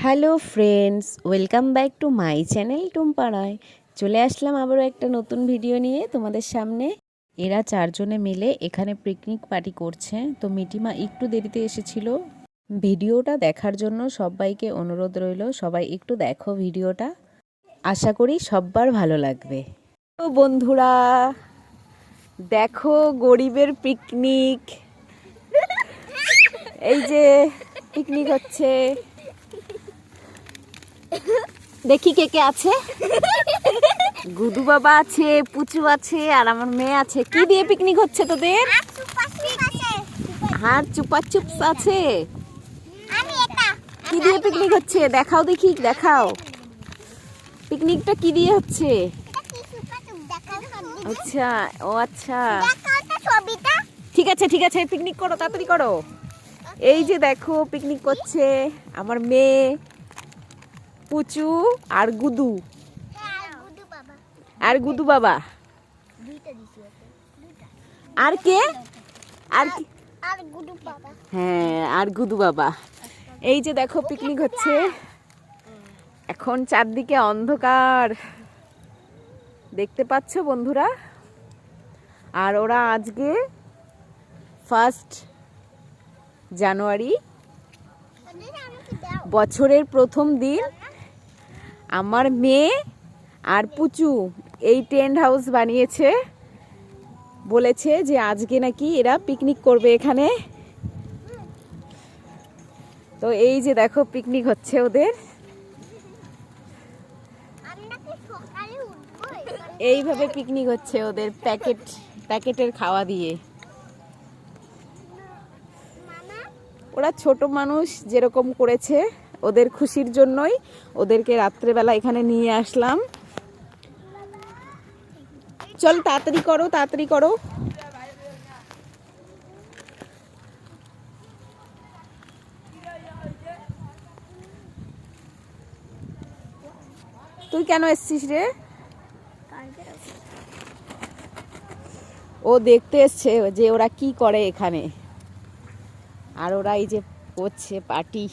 Hello friends, welcome back to my channel টুম্পাড়ায়। চলে আসলাম আবারও একটা নতুন ভিডিও নিয়ে তোমাদের সামনে। এরা চারজনে মিলে এখানে পিকনিক পার্টি করছে। তো মিটিমা একটু দেরিতে এসেছিল। ভিডিওটা দেখার জন্য সবাইকে অনুরোধ রইল, সবাই একটু দেখো ভিডিওটা, আশা করি সবার ভালো লাগবে। তো বন্ধুরা দেখো, গরিবের পিকনিক, এই যে পিকনিক হচ্ছে। দেখি কে কে আছে। গুদু বাবা আছে, পুচু আছে, আর আমার মেয়ে আছে। কি দিয়ে পিকনিক হচ্ছে তোদের? হাত চুপা চুপস আছে। কি দিয়ে পিকনিক হচ্ছে দেখাও দেখি, দেখাও পিকনিকটা কি দিয়ে হচ্ছে। আচ্ছা, ও আচ্ছা, ঠিক আছে ঠিক আছে, পিকনিক করো, তাড়াতাড়ি করো। এই যে দেখো পিকনিক করছে আমার মেয়ে, পুচু আর গুদু, আর গুদু বাবা। আর কে? আর হ্যাঁ, আর গুদু বাবা। এই যে দেখো পিকনিক হচ্ছে। এখন চারদিকে অন্ধকার, দেখতে পাচ্ছ বন্ধুরা। আর ওরা আজকে 1 জানুয়ারি, বছরের প্রথম দিন। আমার মেয়ে আর পুচু এই টেন্ট হাউস বানিয়েছে, বলেছে যে আজকে নাকি এরা পিকনিক করবে এখানে। তো এই যে দেখো পিকনিক হচ্ছে ওদের। এইভাবে পিকনিক হচ্ছে ওদের, প্যাকেটের খাওয়া দিয়ে। ওরা ছোট মানুষ যেরকম করেছে, ওদের খুশির জন্যই ওদেরকে রাত্রেবেলা এখানে নিয়ে আসলাম। চল তাড়াতাড়ি করো, তাড়াতাড়ি করো। তুই কেন এসছিস রে? ও দেখতে এসছে যে ওরা কি করে এখানে। আর ওরা এই যে করছে পার্টি,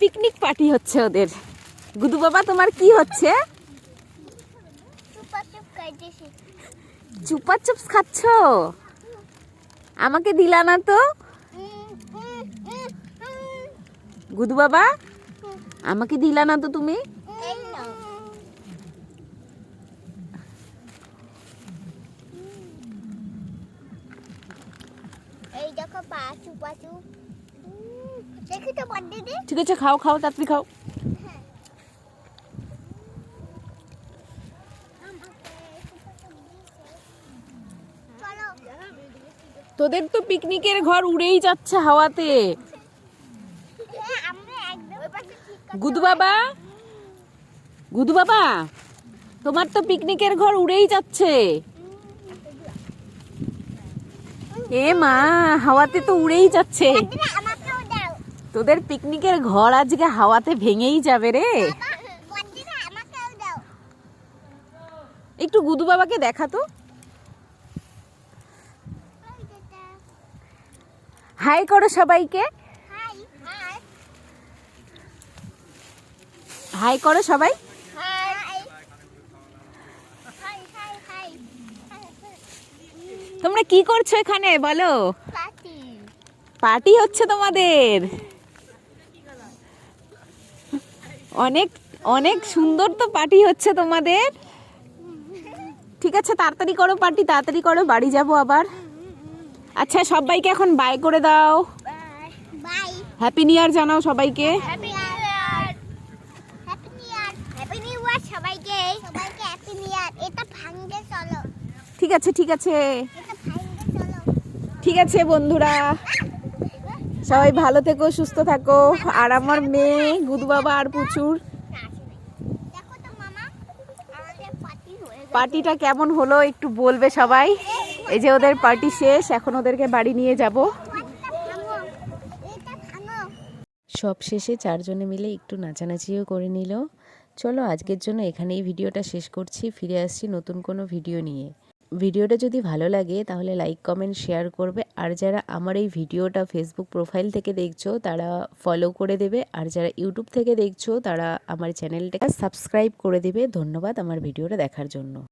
পিকনিক পার্টি হচ্ছে ওদের। গুদু বাবা, তোমার কি হচ্ছে? চুপা চুপস খাচ্ছ? আমাকে দিলা না তো গুদু বাবা, আমাকে দিলা না তো তুমি। ঠিক আছে, খাও খাও, তাড়াতাড়ি খাও। তোদের তো পিকনিকের ঘর উড়েই যাচ্ছে হাওয়াতে। গুদু বাবা, গুদু বাবা, তোমার তো পিকনিকের ঘর উড়েই যাচ্ছে। এ মা, হাওয়াতে তো উড়েই যাচ্ছে। তোদের পিকনিকের ঘর আজকে হাওয়াতে ভেঙেই যাবে রে। একটু গুদু বাবাকে দেখা তো। হাই করো সবাইকে, হাই করো সবাই। তোমরা কি করছো এখানে বলো? পার্টি হচ্ছে তোমাদের। অনেক অনেক সুন্দর তো পার্টি হচ্ছে তোমাদের। ঠিক আছে, তাড়াতাড়ি করো পার্টি, তাড়াতাড়ি করো, বাড়ি যাবো আবার। আচ্ছা, সবাইকে এখন বাই করে দাও। হ্যাপি নিউ ইয়ার জানাও সবাইকে। ঠিক আছে ঠিক আছে ঠিক আছে বন্ধুরা, সবাই ভালো থেকো, সুস্থ থাকো। আর আমার মেয়ে গুদু বাবা আর পুচুর পার্টিটা কেমন হলো একটু বলবে সবাই। এই যে ওদের পার্টি শেষ, এখন ওদেরকে বাড়ি নিয়ে যাব। সব শেষে চারজনে মিলে একটু নাচানাচিও করে নিল। চলো আজকের জন্য এখানেই ভিডিওটা শেষ করছি, ফিরে আসছি নতুন কোনো ভিডিও নিয়ে। ভিডিওটা যদি ভালো লাগে তাহলে লাইক কমেন্ট শেয়ার করবে, আর যারা আমার এই ভিডিওটা ফেসবুক প্রোফাইল থেকে দেখছো তারা ফলো করে দেবে, আর যারা ইউটিউব থেকে দেখছো তারা আমার চ্যানেলটাকে সাবস্ক্রাইব করে দেবে। ধন্যবাদ আমার ভিডিওটা দেখার জন্য।